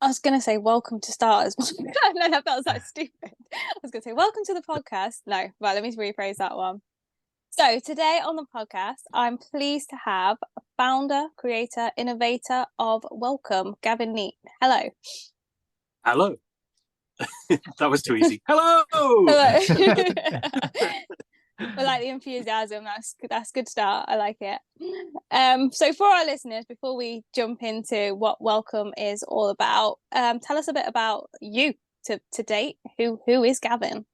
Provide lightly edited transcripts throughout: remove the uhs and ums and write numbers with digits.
I was going to say welcome to starters. No, that felt so stupid. I was going to say welcome to the podcast. No, right, let me rephrase that one. So today on the podcast, I'm pleased to have founder, creator, innovator of Welcome, Gavin Neat. Hello. Hello. That was too easy. Hello. Hello. I like the enthusiasm. That's good start. I like it. So for our listeners, before we jump into what Welcome is all about, tell us a bit about you to date. Who is Gavin?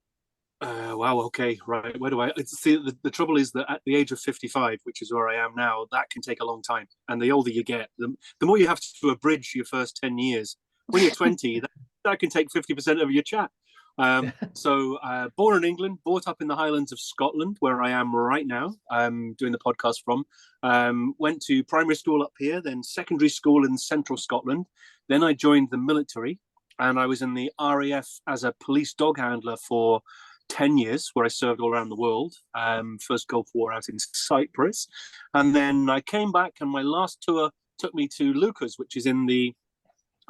Wow. Okay. Right. Where do I see? The trouble is that at the age of 55, which is where I am now, that can take a long time. And the older you get, the more you have to abridge your first 10 years. When you're 20, that can take 50% of your chat. Born in England, brought up in the Highlands of Scotland, where I am right now, doing the podcast from. Went to primary school up here, then secondary school in central Scotland. Then I joined the military, and I was in the RAF as a police dog handler for 10 years, where I served all around the world. First Gulf War out in Cyprus. And then I came back, and my last tour took me to Lucas, which is in the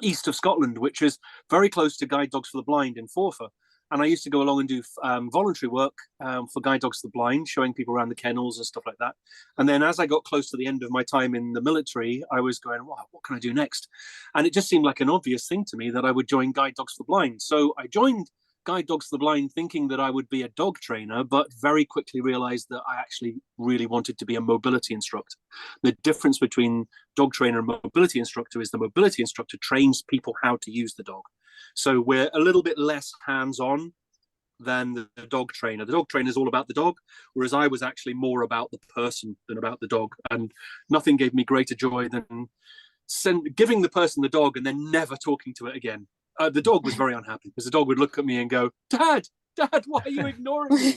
east of Scotland, which is very close to Guide Dogs for the Blind in Forfar. And I used to go along and do voluntary work for Guide Dogs for the Blind, showing people around the kennels and stuff like that. And then as I got close to the end of my time in the military, I was going, wow, what can I do next? And it just seemed like an obvious thing to me that I would join Guide Dogs for the Blind. So I joined Guide Dogs for the Blind thinking that I would be a dog trainer, but very quickly realized that I actually really wanted to be a mobility instructor. The difference between dog trainer and mobility instructor is the mobility instructor trains people how to use the dog. So we're a little bit less hands-on than the dog trainer. The dog trainer is all about the dog, whereas I was actually more about the person than about the dog. And nothing gave me greater joy than giving the person the dog and then never talking to it again. The dog was very unhappy because the dog would look at me and go, Dad, why are you ignoring me?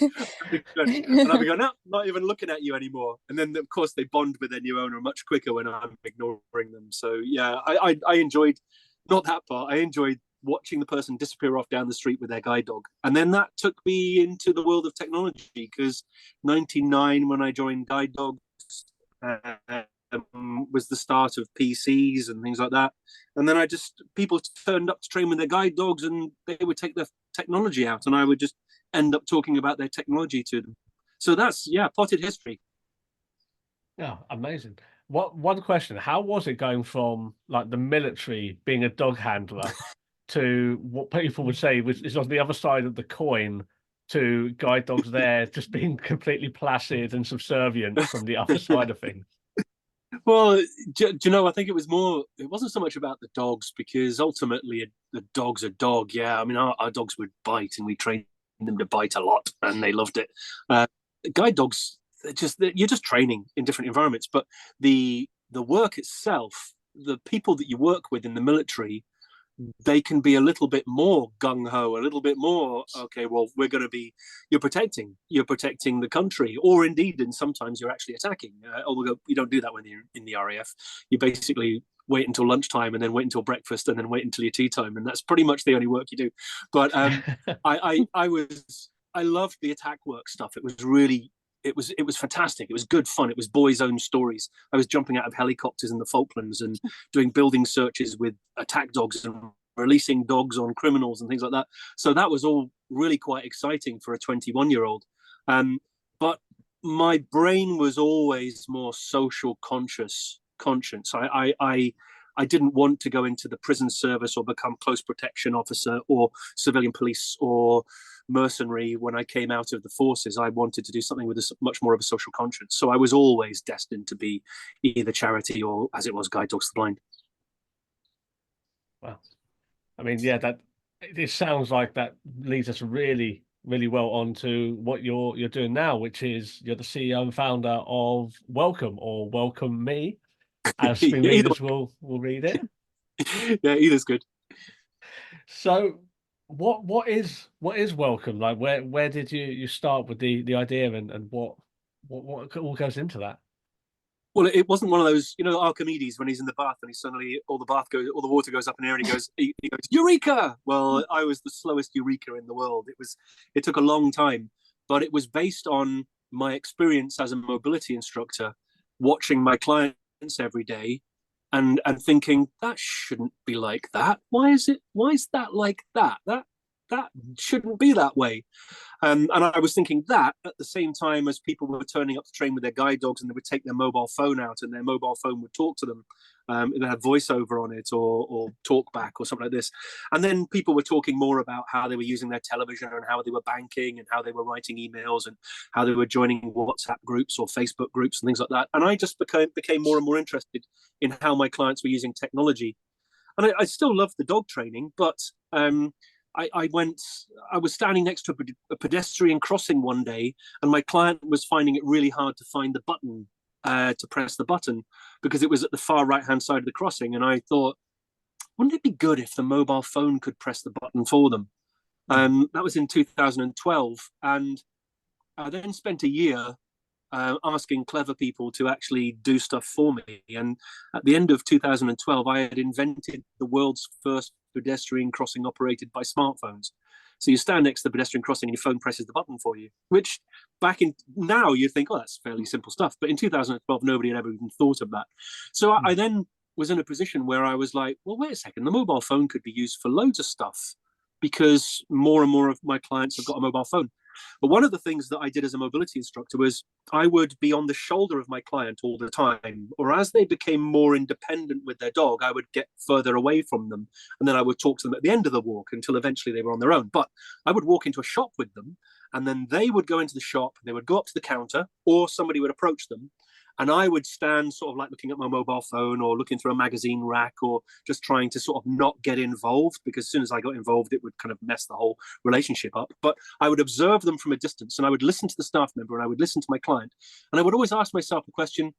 And I'd be going, no, not even looking at you anymore. And then, of course, they bond with their new owner much quicker when I'm ignoring them. So, yeah, I enjoyed, not that part, I enjoyed watching the person disappear off down the street with their guide dog. And then that took me into the world of technology because 99, when I joined Guide Dogs, was the start of PCs and things like that. And then people turned up to train with their guide dogs and they would take their technology out and I would just end up talking about their technology to them. So that's, potted history. Yeah, amazing. One question, how was it going from like the military being a dog handler to what people would say is on the other side of the coin to guide dogs there just being completely placid and subservient from the other side of things? Well, do you know, I think it wasn't so much about the dogs because ultimately the dog's a dog. Yeah, I mean, our dogs would bite and we trained them to bite a lot and they loved it. Guide dogs, you're just training in different environments. But the work itself, the people that you work with in the military, they can be a little bit more gung-ho, a little bit more, okay, well, you're protecting the country, or indeed, and sometimes you're actually attacking. Although you don't do that when you're in the RAF. You basically wait until lunchtime and then wait until breakfast and then wait until your tea time. And that's pretty much the only work you do. But I loved the attack work stuff. It was fantastic. It was good fun. It was boys' own stories. I was jumping out of helicopters in the Falklands and doing building searches with attack dogs and releasing dogs on criminals and things like that. So that was all really quite exciting for a 21-year-old. But my brain was always more social conscience. I didn't want to go into the prison service or become close protection officer or civilian police or mercenary when I came out of the forces. I wanted to do something with much more of a social conscience. So I was always destined to be either charity or, as it was, Guide Dogs for the Blind. Well, I mean, yeah, it sounds like that leads us really, really well on to what you're doing now, which is you're the CEO and founder of Welcome, or Welcome Me, as screen readers will read it. Yeah, either's good. So what is Welcome? Like where did you start with the idea and what all goes into that? Well, it wasn't one of those, Archimedes when he's in the bath and he suddenly all the water goes up in the air and he goes Eureka! Well, I was the slowest Eureka in the world. It took a long time, but it was based on my experience as a mobility instructor, watching my clients every day and thinking that shouldn't be like that. Why is that like that? That shouldn't be that way. And I was thinking that at the same time as people were turning up to train with their guide dogs, and they would take their mobile phone out, and their mobile phone would talk to them. It had voiceover on it, or talk back, or something like this. And then people were talking more about how they were using their television, and how they were banking, and how they were writing emails, and how they were joining WhatsApp groups or Facebook groups and things like that. And I just became more and more interested in how my clients were using technology. And I still love the dog training, but I was standing next to a pedestrian crossing one day, and my client was finding it really hard to find the button, to press the button, because it was at the far right-hand side of the crossing. And I thought, wouldn't it be good if the mobile phone could press the button for them? That was in 2012. And I then spent a year asking clever people to actually do stuff for me. And at the end of 2012, I had invented the world's first pedestrian crossing operated by smartphones. So you stand next to the pedestrian crossing and your phone presses the button for you, which now you think, oh, that's fairly simple stuff. But in 2012, nobody had ever even thought of that. So I then was in a position where I was like, well, wait a second, the mobile phone could be used for loads of stuff, because more and more of my clients have got a mobile phone. But one of the things that I did as a mobility instructor was I would be on the shoulder of my client all the time, or as they became more independent with their dog, I would get further away from them. And then I would talk to them at the end of the walk until eventually they were on their own. But I would walk into a shop with them, and then they would go into the shop, they would go up to the counter, or somebody would approach them. And I would stand sort of like looking at my mobile phone, or looking through a magazine rack, or just trying to sort of not get involved, because as soon as I got involved, it would kind of mess the whole relationship up. But I would observe them from a distance, and I would listen to the staff member, and I would listen to my client. And I would always ask myself the question,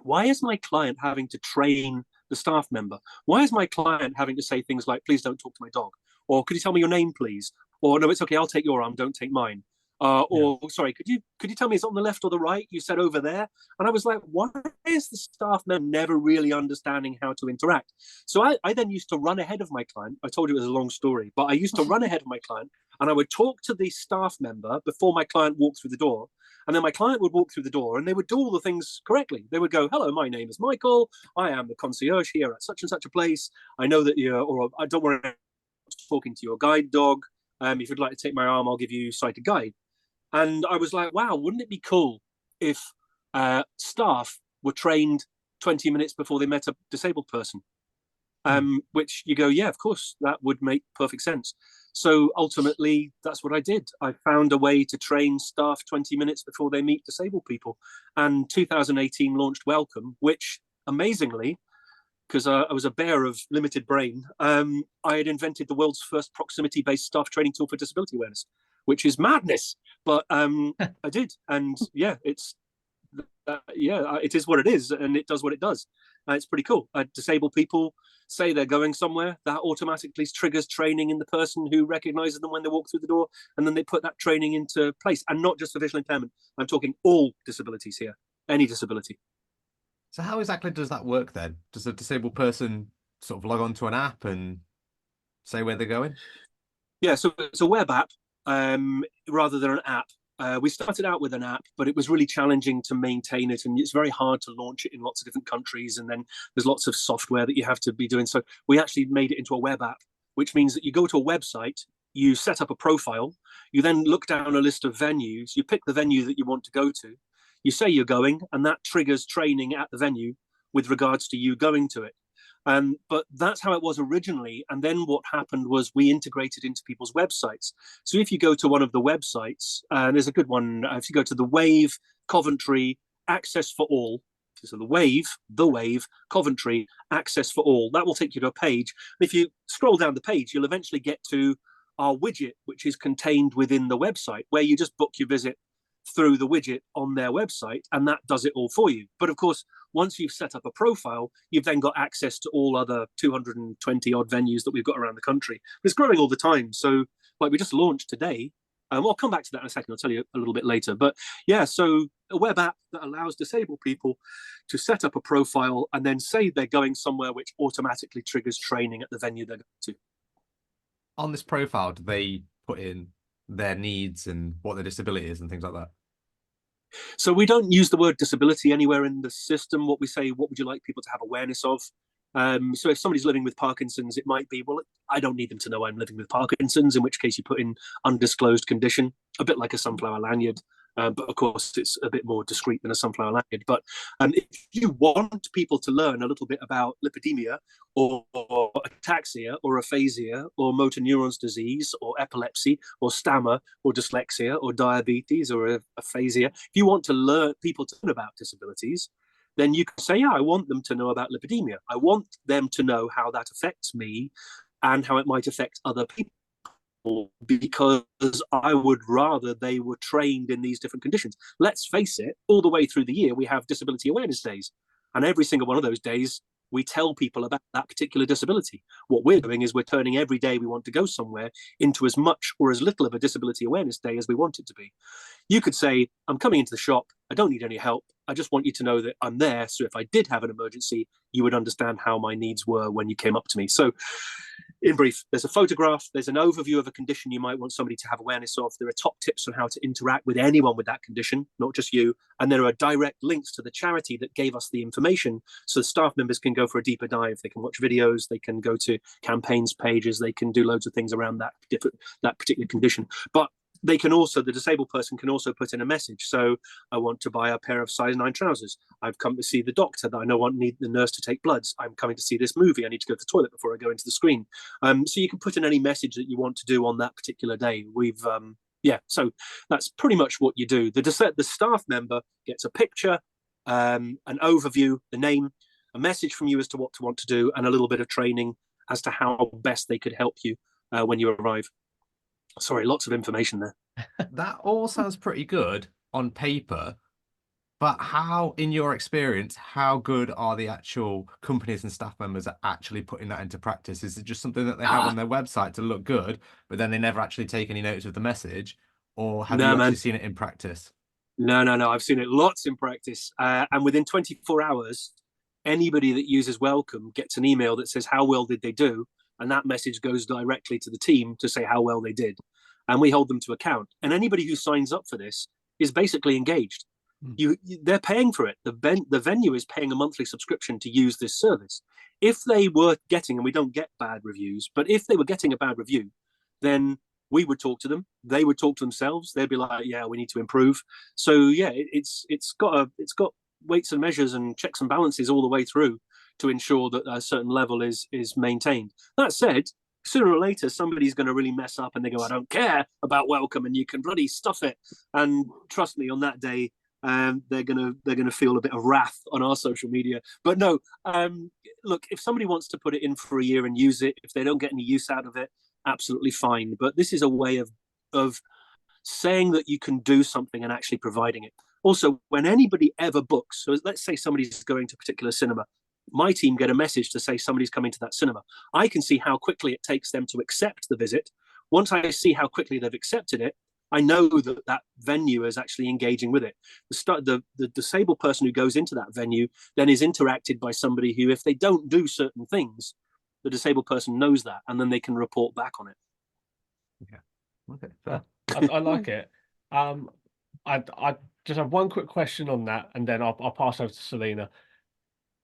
why is my client having to train the staff member? Why is my client having to say things like, please don't talk to my dog? Or could you tell me your name, please? Or no, it's okay, I'll take your arm, don't take mine. Or sorry, could you tell me, is it on the left or the right? You said over there. And I was like, why is the staff member never really understanding how to interact? So I then used to run ahead of my client. I told you it was a long story, but I used to run ahead of my client, and I would talk to the staff member before my client walked through the door. And then my client would walk through the door, and they would do all the things correctly. They would go, hello, my name is Michael. I am the concierge here at such and such a place. I know that you're, or I don't worry, I'm talking to your guide dog. If you'd like to take my arm, I'll give you sighted guide. And I was like, wow, wouldn't it be cool if staff were trained 20 minutes before they met a disabled person? Which you go, yeah, of course, that would make perfect sense. So ultimately, that's what I did. I found a way to train staff 20 minutes before they meet disabled people. And 2018 launched Welcome, which amazingly, because I was a bear of limited brain, I had invented the world's first proximity-based staff training tool for disability awareness, which is madness. But I did. And yeah, it is what it is, and it does what it does. It's pretty cool. Disabled people say they're going somewhere, that automatically triggers training in the person who recognizes them when they walk through the door, and then they put that training into place. And not just for visual impairment. I'm talking all disabilities here, any disability. So how exactly does that work then? Does a disabled person sort of log onto an app and say where they're going? Yeah, so it's a web app rather than an app. We started out with an app, but it was really challenging to maintain it, and it's very hard to launch it in lots of different countries, and then there's lots of software that you have to be doing. So we actually made it into a web app, which means that you go to a website, you set up a profile, you then look down a list of venues, you pick the venue that you want to go to, you say you're going, and that triggers training at the venue with regards to you going to it. But that's how it was originally. And then what happened was we integrated into people's websites. So if you go to one of the websites, there's a good one. If you go to the Wave, Coventry, Access for All, so the Wave, Coventry, Access for All, that will take you to a page. If you scroll down the page, you'll eventually get to our widget, which is contained within the website, where you just book your visit through the widget on their website, and that does it all for you. But of course, once you've set up a profile, you've then got access to all other 220 odd venues that we've got around the country. It's growing all the time. So like we just launched today. I'll come back to that in a second. I'll tell you a little bit later. But yeah, so a web app that allows disabled people to set up a profile and then say they're going somewhere, which automatically triggers training at the venue they're going to. On this profile, do they put in their needs and what their disability is and things like that? So we don't use the word disability anywhere in the system. What we say, what would you like people to have awareness of? So if somebody's living with Parkinson's, it might be, well, I don't need them to know I'm living with Parkinson's, in which case you put in undisclosed condition, a bit like a sunflower lanyard. But of course, it's a bit more discreet than a sunflower lanyard. But if you want people to learn a little bit about lipidemia or ataxia or aphasia or motor neurons disease or epilepsy or stammer or dyslexia or diabetes or aphasia, if you want to learn people to learn about disabilities, then you can say, yeah, I want them to know about lipidemia. I want them to know how that affects me and how it might affect other people, because I would rather they were trained in these different conditions. Let's face it, all the way through the year, we have disability awareness days. And every single one of those days, we tell people about that particular disability. What we're doing is we're turning every day we want to go somewhere into as much or as little of a disability awareness day as we want it to be. You could say, I'm coming into the shop, I don't need any help, I just want you to know that I'm there, so if I did have an emergency, you would understand how my needs were when you came up to me. So in brief, there's a photograph, there's an overview of a condition you might want somebody to have awareness of. There are top tips on how to interact with anyone with that condition, not just you. And there are direct links to the charity that gave us the information, so staff members can go for a deeper dive. They can watch videos, they can go to campaigns pages, they can do loads of things around that particular condition. But they can also, the disabled person can also put in a message. So I want to buy a pair of size 9 trousers. I've come to see the doctor that I know I need the nurse to take bloods. I'm coming to see this movie. I need to go to the toilet before I go into the screen. So you can put in any message that you want to do on that particular day. So that's pretty much what you do. The staff member gets a picture, an overview, the name, a message from you as to what to want to do, and a little bit of training as to how best they could help you when you arrive. Sorry, lots of information there. That all sounds pretty good on paper, but how, in your experience, how good are the actual companies and staff members at actually putting that into practice? Is it just something that they have on their website to look good, but then they never actually take any notes of the message? Or have you actually seen it in practice? No. I've seen it lots in practice. And within 24 hours, anybody that uses Welcome gets an email that says, how well did they do? And that message goes directly to the team to say how well they did. And we hold them to account. And anybody who signs up for this is basically engaged. They're paying for it. The venue is paying a monthly subscription to use this service. If they were getting, and we don't get bad reviews, but if they were getting a bad review, then we would talk to them. They would talk to themselves. They'd be like, yeah, we need to improve. So yeah, it's got weights and measures and checks and balances all the way through to ensure that a certain level is maintained. That said, sooner or later, somebody's going to really mess up and they go, I don't care about Welcome, and you can bloody stuff it. And trust me, on that day, they're gonna feel a bit of wrath on our social media. But no, look, if somebody wants to put it in for a year and use it, if they don't get any use out of it, absolutely fine. But this is a way of saying that you can do something and actually providing it. Also, when anybody ever books, so let's say somebody's going to a particular cinema, my team get a message to say somebody's coming to that cinema. I can see how quickly it takes them to accept the visit. Once I see how quickly they've accepted it, I know that venue is actually engaging with it. The disabled person who goes into that venue then is interacted by somebody who, if they don't do certain things, the disabled person knows that, and then they can report back on it. Yeah. Okay. Fair. I like it. I just have one quick question on that, and then I'll pass over to Selena.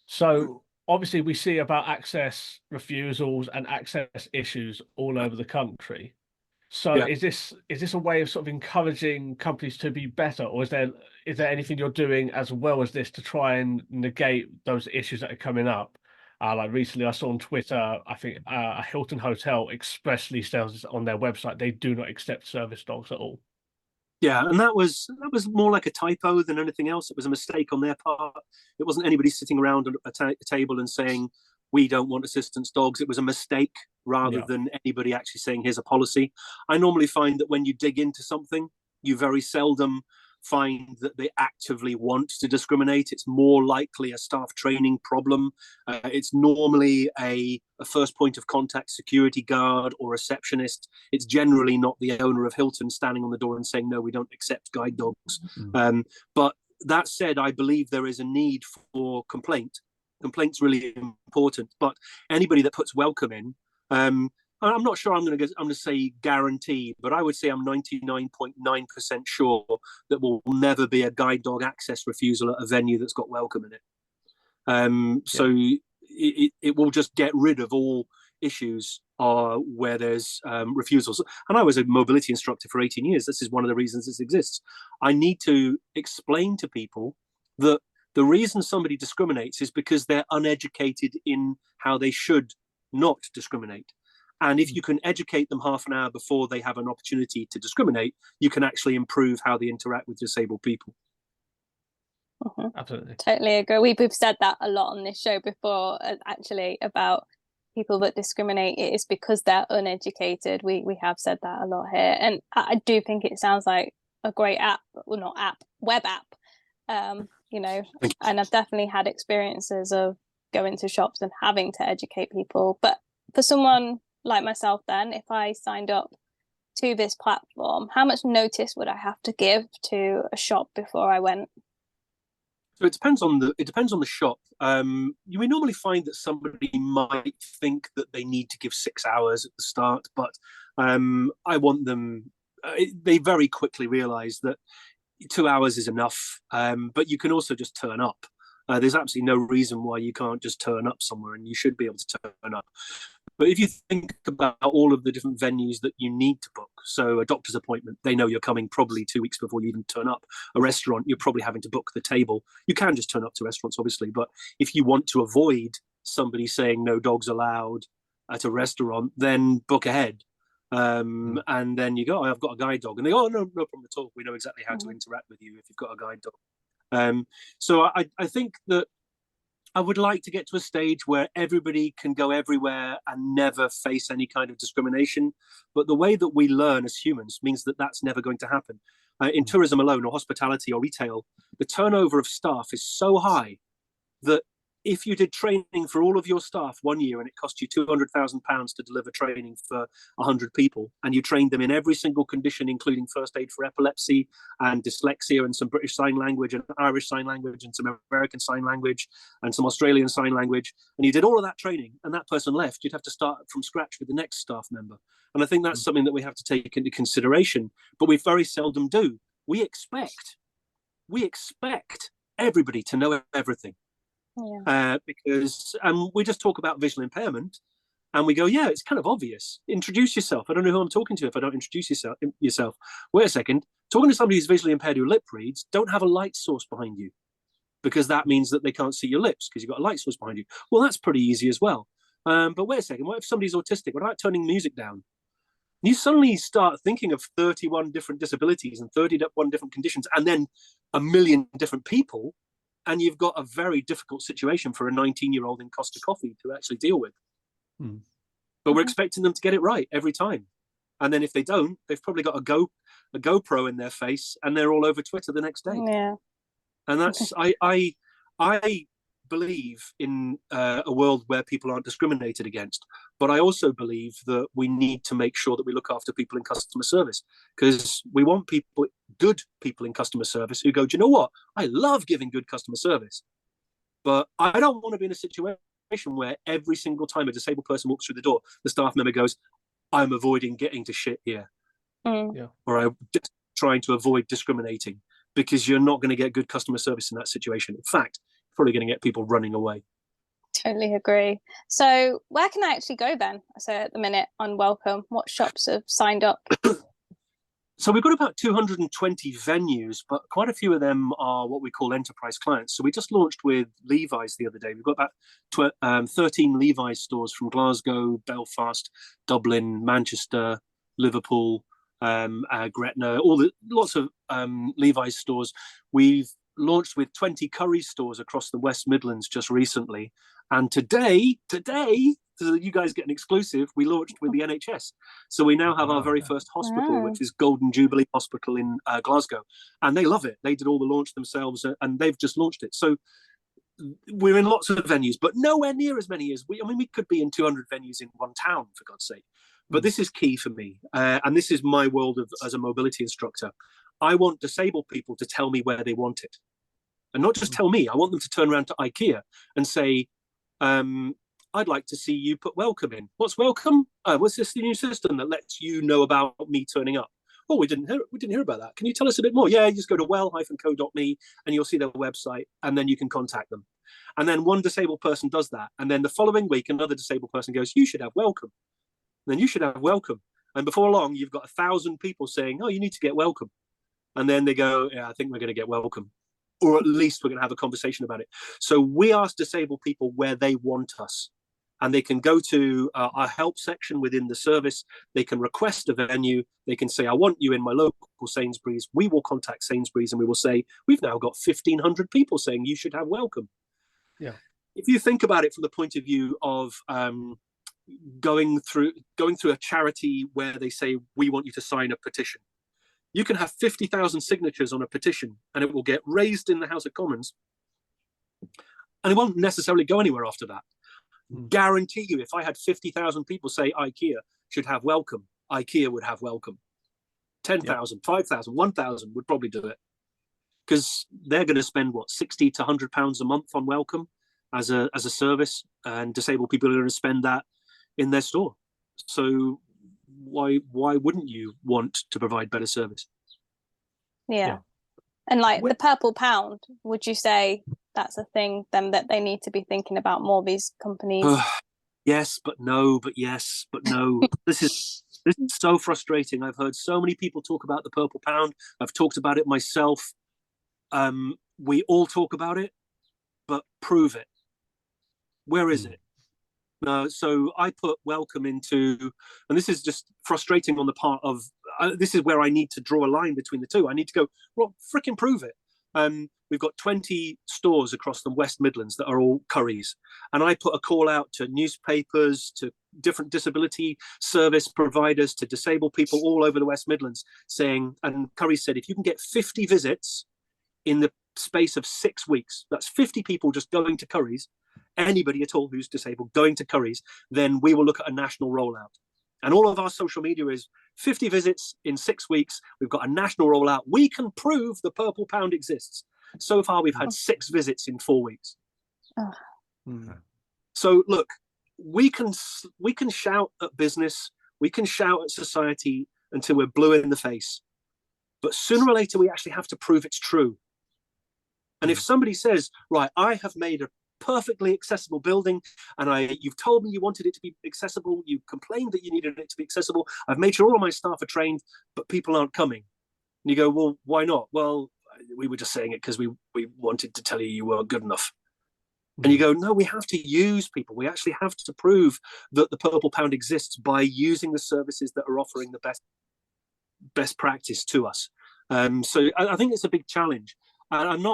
So obviously we see about access refusals and access issues all over the country. So Yeah. is this a way of sort of encouraging companies to be better, or is there anything you're doing as well as this to try and negate those issues that are coming up? Like recently I saw on Twitter, I think a Hilton hotel expressly says on their website they do not accept service dogs at all. Yeah, and that was more like a typo than anything else. It was a mistake on their part. It wasn't anybody sitting around a table and saying, we don't want assistance dogs. It was a mistake rather than anybody actually saying, here's a policy. I normally find that when you dig into something, you very seldom find that they actively want to discriminate. It's more likely a staff training problem. It's normally a first point of contact security guard or receptionist. It's generally not the owner of Hilton standing on the door and saying, no, we don't accept guide dogs. But that said, I believe there is a need for complaint. Complaint's really important, but anybody that puts Welcome in, I'm not sure I'm going to say guarantee, but I would say I'm 99.9% sure that will never be a guide dog access refusal at a venue that's got welcome in it. So it will just get rid of all issues where there's refusals. And I was a mobility instructor for 18 years. This is one of the reasons this exists. I need to explain to people that the reason somebody discriminates is because they're uneducated in how they should not discriminate. And if you can educate them half an hour before they have an opportunity to discriminate, you can actually improve how they interact with disabled people. Absolutely. Totally agree. We've said that a lot on this show before, actually, about people that discriminate. It is because they're uneducated. We have said that a lot here. And I do think it sounds like a great app, well, not app, web app, you know, and I've definitely had experiences of going to shops and having to educate people. But for someone like myself, then, if I signed up to this platform, how much notice would I have to give to a shop before I went? So it depends on the shop. You may normally find that somebody might think that they need to give 6 hours at the start, but I want them. They very quickly realise that 2 hours is enough. But you can also just turn up. There's absolutely no reason why you can't just turn up somewhere, and you should be able to turn up. But if you think about all of the different venues that you need to book, so a doctor's appointment, they know you're coming probably 2 weeks before you even turn up. A restaurant, you're probably having to book the table. You can just turn up to restaurants, obviously, but if you want to avoid somebody saying no dogs allowed at a restaurant, then book ahead. And then you go, I've got a guide dog. And they go, oh, no problem at all. We know exactly how to interact with you if you've got a guide dog. So I think that I would like to get to a stage where everybody can go everywhere and never face any kind of discrimination. But the way that we learn as humans means that that's never going to happen. In tourism alone, or hospitality or retail, the turnover of staff is so high that if you did training for all of your staff 1 year and it cost you £200,000 to deliver training for 100 people, and you trained them in every single condition, including first aid for epilepsy and dyslexia and some British Sign Language and Irish Sign Language and some American Sign Language and some Australian Sign Language, and you did all of that training and that person left, you'd have to start from scratch with the next staff member. And I think that's something that we have to take into consideration, but we very seldom do. We expect everybody to know everything. Because we just talk about visual impairment and we go, yeah, it's kind of obvious. Introduce yourself. I don't know who I'm talking to if I don't introduce yourself. Wait a second. Talking to somebody who's visually impaired who lip reads, don't have a light source behind you, because that means that they can't see your lips because you've got a light source behind you. Well, that's pretty easy as well. But wait a second. What if somebody's autistic? What about turning music down? You suddenly start thinking of 31 different disabilities and 31 different conditions and then a million different people. And you've got a very difficult situation for a 19-year-old in Costa Coffee to actually deal with. But we're expecting them to get it right every time. And then if they don't, they've probably got a GoPro in their face and they're all over Twitter the next day. Yeah. And that's, I believe in a world where people aren't discriminated against. But I also believe that we need to make sure that we look after people in customer service, because we want people, good people in customer service who go, do you know what? I love giving good customer service, but I don't want to be in a situation where every single time a disabled person walks through the door, the staff member goes, I'm avoiding getting to shit here. Or I'm just trying to avoid discriminating, because you're not going to get good customer service in that situation. In fact, probably going to get people running away. Totally agree. So where can I actually go then? So at the minute on Welcome, what shops have signed up? So we've got about 220 venues, but quite a few of them are what we call enterprise clients. So we just launched with Levi's the other day. We've got about 13 Levi's stores from Glasgow, Belfast, Dublin, Manchester, Liverpool, Gretna, lots of Levi's stores. We've launched with 20 Currys stores across the West Midlands just recently. And today, so you guys get an exclusive, we launched with the NHS. So we now have our very first hospital, which is Golden Jubilee Hospital in Glasgow. And they love it. They did all the launch themselves and they've just launched it. So we're in lots of venues, but nowhere near as many as we could be in 200 venues in one town, for God's sake. But this is key for me. And this is my world as a mobility instructor. I want disabled people to tell me where they want it. And not just tell me, I want them to turn around to IKEA and say, I'd like to see you put welcome in. What's welcome? What's this new system that lets you know about me turning up? Oh, we didn't hear about that. Can you tell us a bit more? Yeah, you just go to well-co.me and you'll see their website, and then you can contact them. And then one disabled person does that, and then the following week another disabled person goes, you should have welcome. And then you should have welcome. And before long, you've got 1,000 people saying, oh, you need to get welcome. And then they go, yeah, I think we're going to get welcome. Or at least we're going to have a conversation about it. So we ask disabled people where they want us. And they can go to our help section within the service. They can request a venue. They can say, I want you in my local Sainsbury's. We will contact Sainsbury's and we will say, we've now got 1,500 people saying you should have welcome. Yeah. If you think about it from the point of view of going through a charity where they say, we want you to sign a petition. You can have 50,000 signatures on a petition and it will get raised in the House of Commons and it won't necessarily go anywhere after that. Guarantee you, if I had 50,000 people say IKEA should have welcome, IKEA would have welcome. 10,000, 5,000, 1,000 would probably do it, because they're going to spend what, 60 to 100 pounds a month on welcome as a service, and disabled people are going to spend that in their store. So why wouldn't you want to provide better service? Yeah. And like the purple pound, would you say that's a thing then that they need to be thinking about more, these companies? Yes, but no, but yes, but no. This is so frustrating. I've heard so many people talk about the purple pound. I've talked about it myself. We all talk about it, but prove it. Where is it? So I put welcome into, and this is just frustrating on the part of, this is where I need to draw a line between the two. I need to go, well, frickin' prove it. We've got 20 stores across the West Midlands that are all Currys. And I put a call out to newspapers, to different disability service providers, to disabled people all over the West Midlands saying, and Currys said, if you can get 50 visits in the space of 6 weeks, that's 50 people just going to Currys, anybody at all who's disabled going to Currys, then we will look at a national rollout. And all of our social media is 50 visits in 6 weeks. We've got a national rollout. We can prove the purple pound exists. So far, we've had 6 visits in 4 weeks. So look, we can shout at business, we can shout at society until we're blue in the face. But sooner or later, we actually have to prove it's true. And if somebody says, right, I have made a perfectly accessible building, and you've told me you wanted it to be accessible, you complained that you needed it to be accessible, I've made sure all of my staff are trained, but people aren't coming. And you go, well, why not? Well, we were just saying it because we wanted to tell you weren't good enough. And you go, no, we have to use people. We actually have to prove that the purple pound exists by using the services that are offering the best practice to us. So I think it's a big challenge. And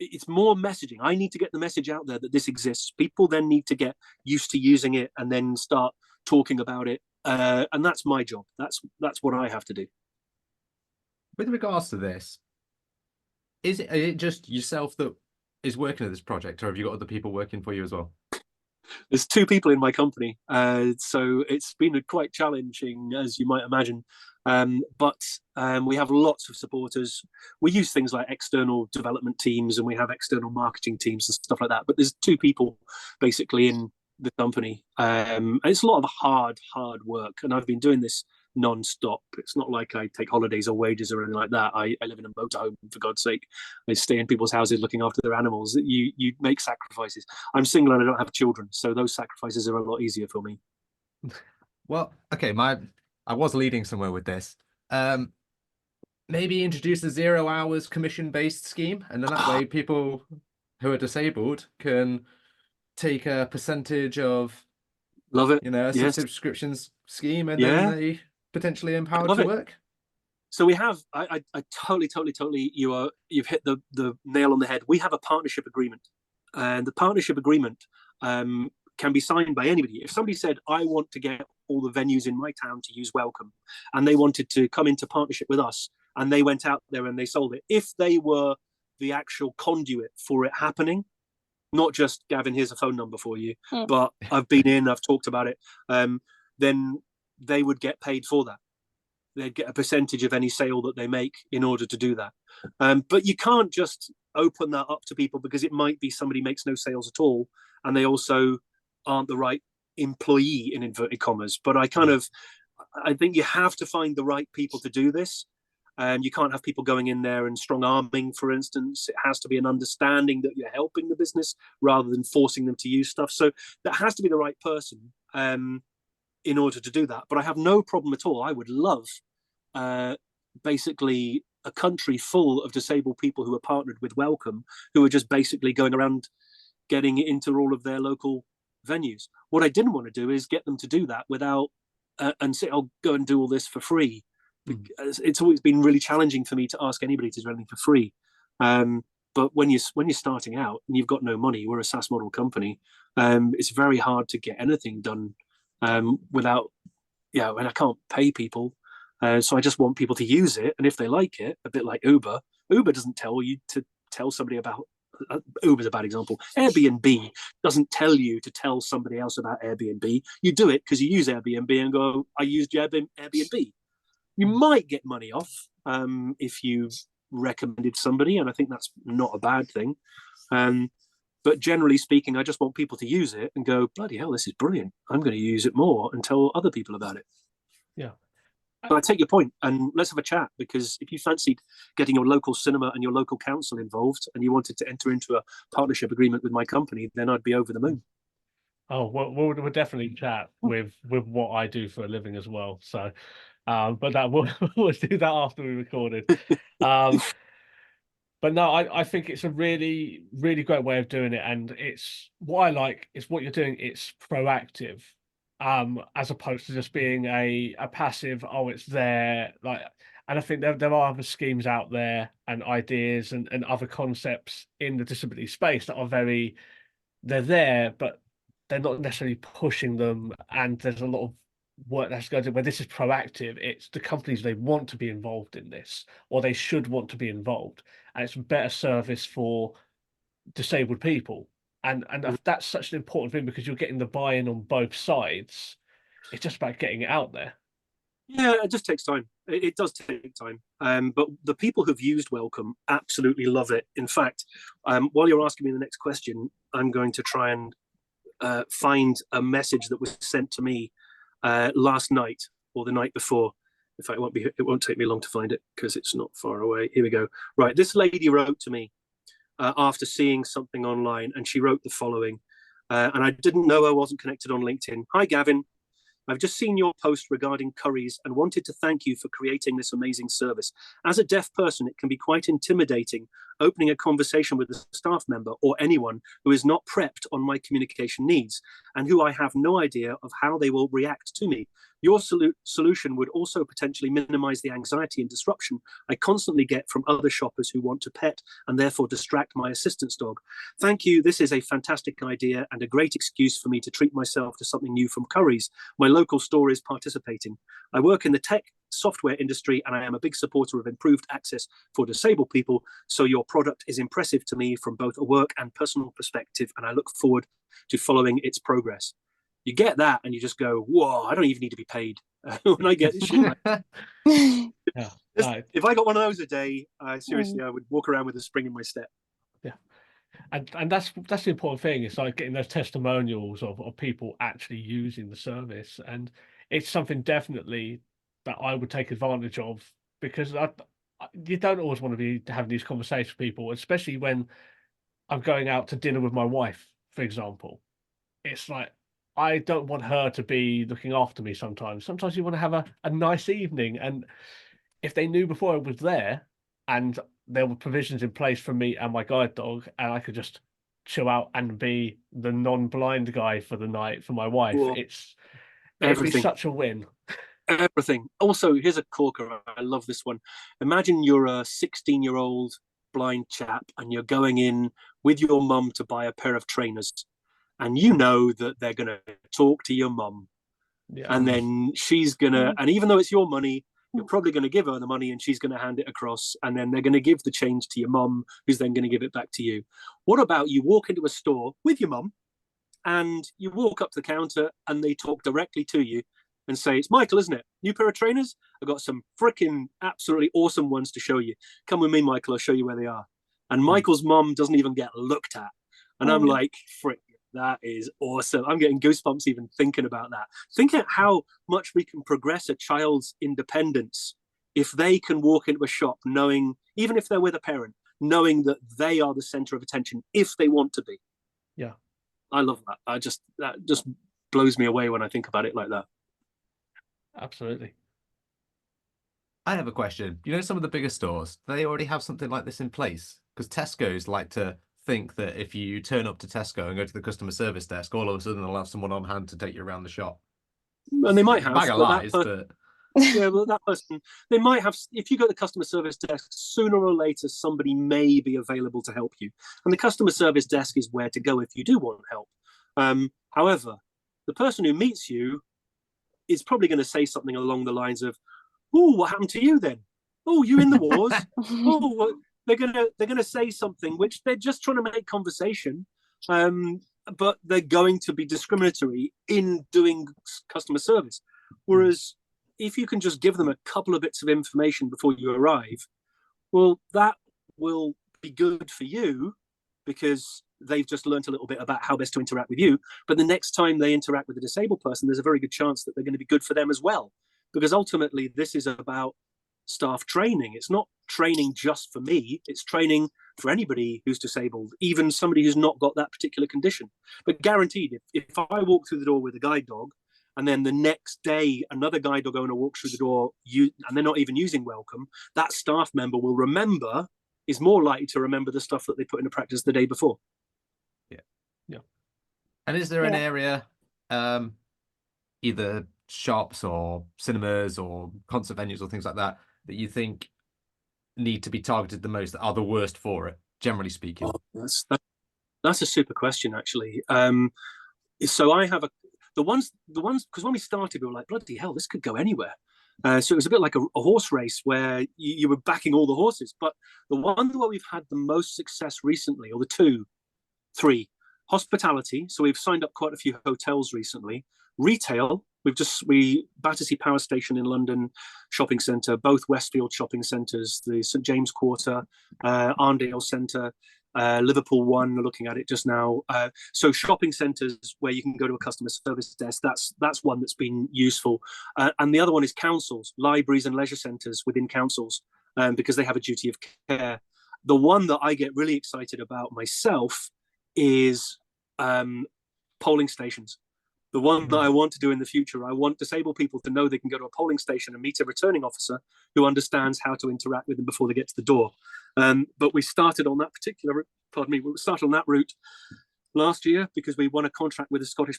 it's more messaging. I need to get the message out there that this exists. People then need to get used to using it and then start talking about it. And that's my job. That's what I have to do. With regards to this, is it just yourself that is working at this project, or have you got other people working for you as well? There's 2 people in my company, so it's been quite challenging, as you might imagine. But we have lots of supporters. We use things like external development teams, and we have external marketing teams and stuff like that. But there's 2 people basically in the company. And it's a lot of hard work. And I've been doing this non-stop. It's not like I take holidays or wages or anything like that. I live in a motorhome, for God's sake. I stay in people's houses looking after their animals. You make sacrifices. I'm single and I don't have children, so those sacrifices are a lot easier for me. Well, okay, I was leading somewhere with this. Maybe introduce a 0 hours commission-based scheme, and then that way people who are disabled can take a percentage of, love it, subscriptions scheme, and then they potentially empowered to work. So we have, I totally, you've hit the nail on the head. We have a partnership agreement, and the partnership agreement can be signed by anybody. If somebody said, I want to get all the venues in my town to use welcome, and they wanted to come into partnership with us, and they went out there and they sold it, if they were the actual conduit for it happening, not just, Gavin, here's a phone number for you, but I've been in, I've talked about it, then they would get paid for that. They'd get a percentage of any sale that they make in order to do that. But you can't just open that up to people, because it might be somebody makes no sales at all and they also aren't the right employee in inverted commas. But I think you have to find the right people to do this. You can't have people going in there and strong arming, for instance. It has to be an understanding that you're helping the business rather than forcing them to use stuff. So that has to be the right person in order to do that. But I have no problem at all. I would love basically a country full of disabled people who are partnered with Welcome, who are just basically going around getting it into all of their local venues. What I didn't want to do is get them to do that without and say, I'll go and do all this for free. It's always been really challenging for me to ask anybody to do anything for free. But when you're starting out and you've got no money, we're a SaaS model company. It's very hard to get anything done without, and I can't pay people. So I just want people to use it. And if they like it, a bit like Uber doesn't tell you to tell somebody about, Uber's a bad example. Airbnb doesn't tell you to tell somebody else about Airbnb. You do it because you use Airbnb and go, I used Airbnb. You might get money off if you recommended somebody, and I think that's not a bad thing. But generally speaking, I just want people to use it and go, bloody hell, this is brilliant. I'm going to use it more and tell other people about it. Yeah. But I take your point, and let's have a chat, because if you fancied getting your local cinema and your local council involved and you wanted to enter into a partnership agreement with my company, then I'd be over the moon. Oh, we'll definitely chat with what I do for a living as well. So, but that we'll do that after we recorded. But no, I think it's a really, really great way of doing it, and it's what I like is what you're doing. It's proactive, as opposed to just being a passive. Oh, it's there, like. And I think there are other schemes out there and ideas and other concepts in the disability space that are they're there, but they're not necessarily pushing them, and there's a lot of work that's going to where this is proactive. It's the companies, they want to be involved in this, or they should want to be involved, and it's a better service for disabled people. And that's such an important thing, because you're getting the buy-in on both sides. It's just about getting it out there. Yeah, it just takes time. It does take time. But the people who've used Welcome absolutely love it. In fact, while you're asking me the next question, I'm going to try and find a message that was sent to me last night or the night before. In fact, it won't take me long to find it because it's not far away. Here we go. Right, this lady wrote to me after seeing something online, and she wrote the following. And I didn't know I wasn't connected on LinkedIn. Hi, Gavin. I've just seen your post regarding curries and wanted to thank you for creating this amazing service. As a deaf person, it can be quite intimidating opening a conversation with a staff member or anyone who is not prepped on my communication needs and who I have no idea of how they will react to me. Your solution would also potentially minimize the anxiety and disruption I constantly get from other shoppers who want to pet and therefore distract my assistance dog. Thank you. This is a fantastic idea and a great excuse for me to treat myself to something new from Currys. My local store is participating. I work in the tech software industry, and I am a big supporter of improved access for disabled people. So your product is impressive to me from both a work and personal perspective, and I look forward to following its progress. You get that and you just go, whoa, I don't even need to be paid. When I get shit like that. Yeah, if I got one of those a day, seriously, I would walk around with a spring in my step. Yeah. And that's the important thing. It's like getting those testimonials of people actually using the service. And it's something definitely that I would take advantage of, because you don't always want to be having these conversations with people, especially when I'm going out to dinner with my wife, for example. It's like, I don't want her to be looking after me sometimes. Sometimes you want to have a nice evening. And if they knew before I was there and there were provisions in place for me and my guide dog, and I could just chill out and be the non-blind guy for the night for my wife, Whoa. It'd be such a win. Everything. Also, here's a corker. I love this one. Imagine you're a 16-year-old blind chap and you're going in with your mum to buy a pair of trainers. And you know that they're going to talk to your mum. Yeah. And then she's going to, and even though it's your money, you're probably going to give her the money and she's going to hand it across. And then they're going to give the change to your mum, who's then going to give it back to you. What about you walk into a store with your mum and you walk up to the counter and they talk directly to you and say, it's Michael, isn't it? New pair of trainers? I've got some freaking absolutely awesome ones to show you. Come with me, Michael, I'll show you where they are. and Michael's mum doesn't even get looked at. And I'm like, frick, that is awesome. I'm getting goosebumps even thinking about that. Think at how much we can progress a child's independence if they can walk into a shop knowing, even if they're with a parent, knowing that they are the center of attention if they want to be. Yeah. I love that. That just blows me away when I think about it like that. Absolutely. I have a question. You know, some of the bigger stores, they already have something like this in place? Because Tesco's like to think that if you turn up to Tesco and go to the customer service desk, all of a sudden they'll have someone on hand to take you around the shop. And they might have. Bag of lies, but... Yeah, well, that person, they might have, if you go to the customer service desk, sooner or later, somebody may be available to help you. And the customer service desk is where to go if you do want help. However, the person who meets you is probably going to say something along the lines of, "Oh, what happened to you then? Oh, you in the wars?" Oh, well, they're gonna say something which they're just trying to make conversation, but they're going to be discriminatory in doing customer service. Whereas if you can just give them a couple of bits of information before you arrive, well, that will be good for you because they've just learned a little bit about how best to interact with you. But the next time they interact with a disabled person, there's a very good chance that they're going to be good for them as well. Because ultimately, this is about staff training. It's not training just for me. It's training for anybody who's disabled, even somebody who's not got that particular condition. But guaranteed, if I walk through the door with a guide dog, and then the next day another guide dog owner walks through the door, and they're not even using Welcome, that staff member will remember, is more likely to remember the stuff that they put into practice the day before. Yeah. And is there an area, either shops or cinemas or concert venues or things like that, that you think need to be targeted the most, that are the worst for it, generally speaking? Oh, that's a super question, actually. So I have the ones, because when we started, we were like, bloody hell, this could go anywhere. So it was a bit like a horse race where you were backing all the horses. But the one where we've had the most success recently, or the three, hospitality. So we've signed up quite a few hotels recently. Retail, Battersea Power Station in London shopping centre, both Westfield shopping centres, the St James Quarter, Arndale Centre, Liverpool One, looking at it just now. So shopping centres where you can go to a customer service desk, that's one that's been useful. And the other one is councils, libraries and leisure centres within councils, because they have a duty of care. The one that I get really excited about myself is polling stations. The one that I want to do in the future, I want disabled people to know they can go to a polling station and meet a returning officer who understands how to interact with them before they get to the door. But we started on that route last year because we won a contract with the Scottish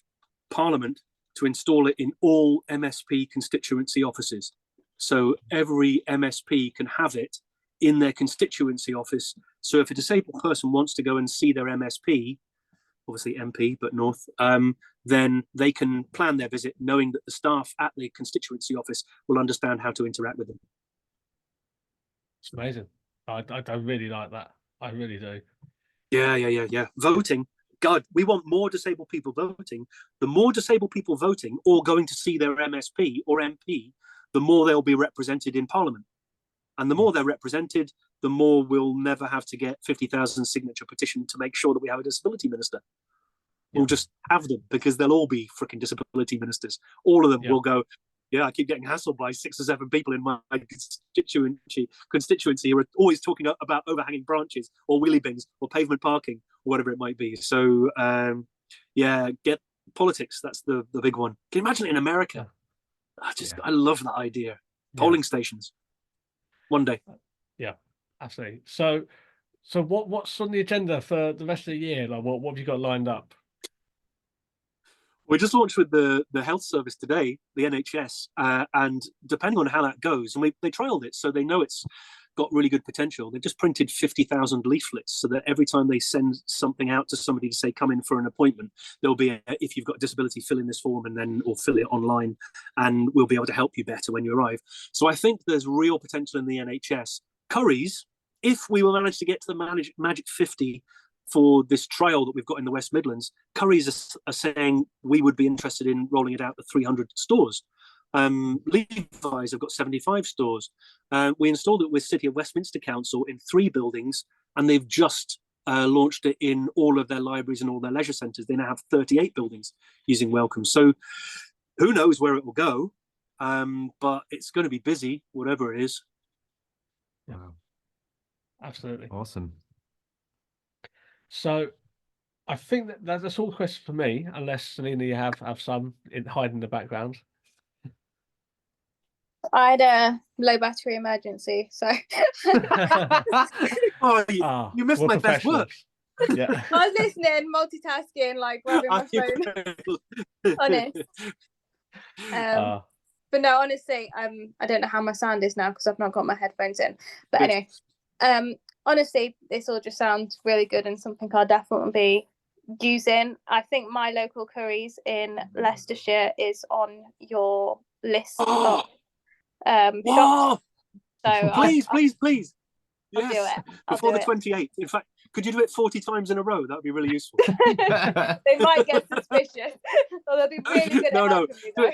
Parliament to install it in all MSP constituency offices. So every MSP can have it in their constituency office. So if a disabled person wants to go and see their MSP, obviously MP, but North, then they can plan their visit knowing that the staff at the constituency office will understand how to interact with them. It's amazing. I really like that. I really do. Yeah. Voting. God, we want more disabled people voting. The more disabled people voting or going to see their MSP or MP, the more they'll be represented in Parliament. And the more they're represented, the more we'll never have to get 50,000 signature petition to make sure that we have a disability minister. We'll just have them because they'll all be freaking disability ministers. All of them will go, I keep getting hassled by 6 or 7 people in my constituency who are always talking about overhanging branches or wheelie bins or pavement parking or whatever it might be. So, get politics. That's the big one. Can you imagine it in America? I love that idea. Polling stations. One day. Yeah, absolutely. So what's on the agenda for the rest of the year? Like, what have you got lined up? We just launched with the health service today, the NHS, and depending on how that goes, and they trialed it, so they know it's got really good potential. They've just printed 50,000 leaflets so that every time they send something out to somebody to say, come in for an appointment, there'll be if you've got a disability, fill in this form or fill it online, and we'll be able to help you better when you arrive. So I think there's real potential in the NHS. Currys, if we will manage to get to the Magic 50 for this trial that we've got in the West Midlands, Currys are saying we would be interested in rolling it out to 300 stores. Levi's have got 75 stores. We installed it with City of Westminster Council in 3 buildings and they've just launched it in all of their libraries and all their leisure centres. They now have 38 buildings using Welcome. So who knows where it will go, but it's going to be busy, whatever it is. Wow. Absolutely. Awesome. So I think that's all the questions for me, unless Selena, you have some hiding in the background. I had a low battery emergency, so You missed my best work. Yeah. I was listening, multitasking, like grabbing my phone. Honest. But no, honestly, I don't know how my sound is now because I've not got my headphones in. But anyway, honestly, this all just sounds really good and something I'll definitely be using. I think my local curries in Leicestershire is on your list of shops. So please. I'll do it. Before the 28th. In fact, could you do it 40 times in a row? That would be really useful. They might get suspicious. Or they'll be really good at helping me, though.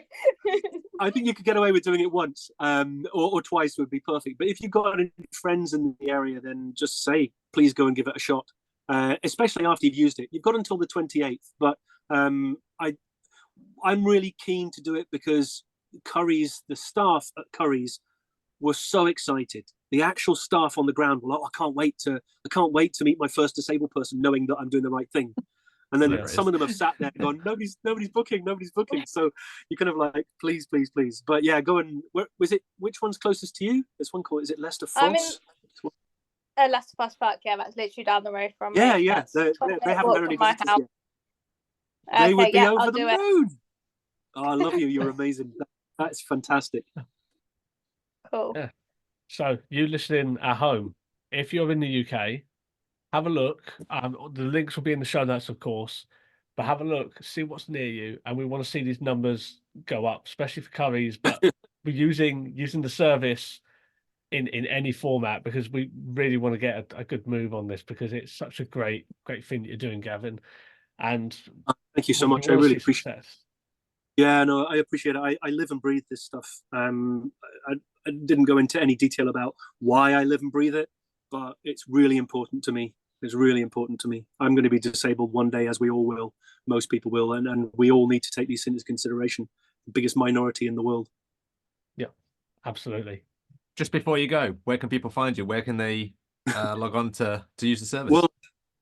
I think you could get away with doing it once, or twice would be perfect. But if you've got any friends in the area, then just say, please go and give it a shot. Especially after you've used it. You've got until the 28th, but I'm really keen to do it because Currys, the staff at Currys were so excited. The actual staff on the ground were like, I can't wait to meet my first disabled person, knowing that I'm doing the right thing. And then some of them have sat there and gone, nobody's booking. So you're kind of like, please. But yeah, go and which one's closest to you? There's one called, is it Leicester Foss? Leicester Foss Park, yeah, that's literally down the road from me. Yeah. They haven't had any visitors yet. They would be over the moon. Oh, I love you. You're amazing. That's fantastic. Cool. Yeah. So you listening at home, if you're in the UK, have a look. The links will be in the show notes, of course, but have a look, see what's near you, and we want to see these numbers go up, especially for Currys. But we're using the service in any format because we really want to get a good move on this because it's such a great thing that you're doing, Gavin. And thank you so much. I really appreciate it. Yeah, no, I appreciate it. I live and breathe this stuff. I didn't go into any detail about why I live and breathe it, but it's really important to me. It's really important to me. I'm going to be disabled one day, as we all will. Most people will, and we all need to take these into consideration. The biggest minority in the world. Yeah, absolutely. Just before you go, where can people find you? Where can they log on to use the service? Well,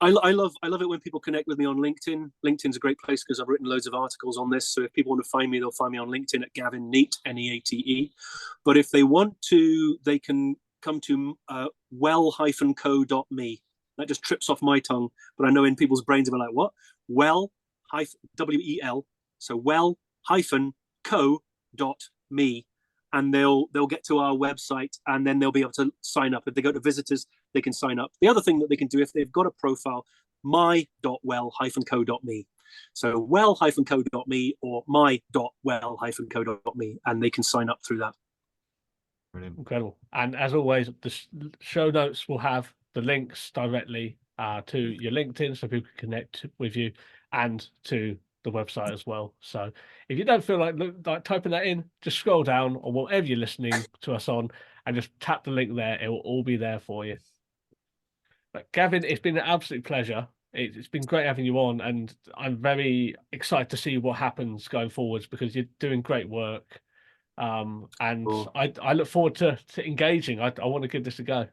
I love it when people connect with me on LinkedIn. LinkedIn's a great place because I've written loads of articles on this. So if people want to find me, they'll find me on LinkedIn at Gavin Neat, Neate. But if they want to, they can come to well-co.me. That just trips off my tongue, but I know in people's brains they're like, what? Well-W-E-L. So well-co.me. And they'll get to our website and then they'll be able to sign up. If they go to visitors, they can sign up. The other thing that they can do if they've got a profile, my.well-co.me. So well-co.me or my.well-co.me, and they can sign up through that. Brilliant. Incredible. And as always, the show notes will have the links directly to your LinkedIn so people can connect with you and to the website as well. So if you don't feel like typing that in, just scroll down or whatever you're listening to us on and just tap the link there. It will all be there for you. But Gavin, it's been an absolute pleasure. It's been great having you on, and I'm very excited to see what happens going forwards because you're doing great work. And cool. I look forward to engaging. I want to give this a go.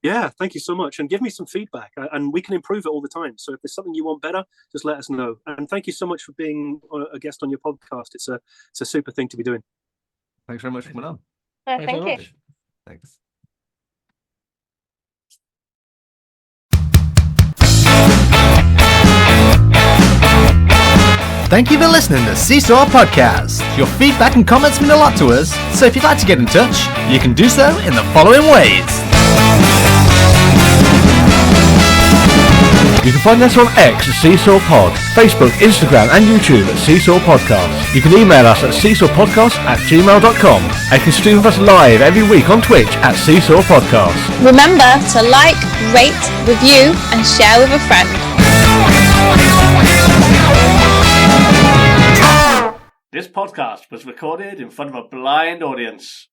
Yeah, thank you so much. And give me some feedback and we can improve it all the time. So if there's something you want better, just let us know. And thank you so much for being a guest on your podcast. It's a super thing to be doing. Thanks very much for coming on. Thank you. Thanks. Thank you for listening to Seesaw Podcast. Your feedback and comments mean a lot to us, so if you'd like to get in touch, you can do so in the following ways. You can find us on X at Seesaw Pod, Facebook, Instagram and YouTube at Seesaw Podcast. You can email us at seesawpodcast@gmail.com and you can stream with us live every week on Twitch at Seesaw Podcast. Remember to like, rate, review and share with a friend. This podcast was recorded in front of a blind audience.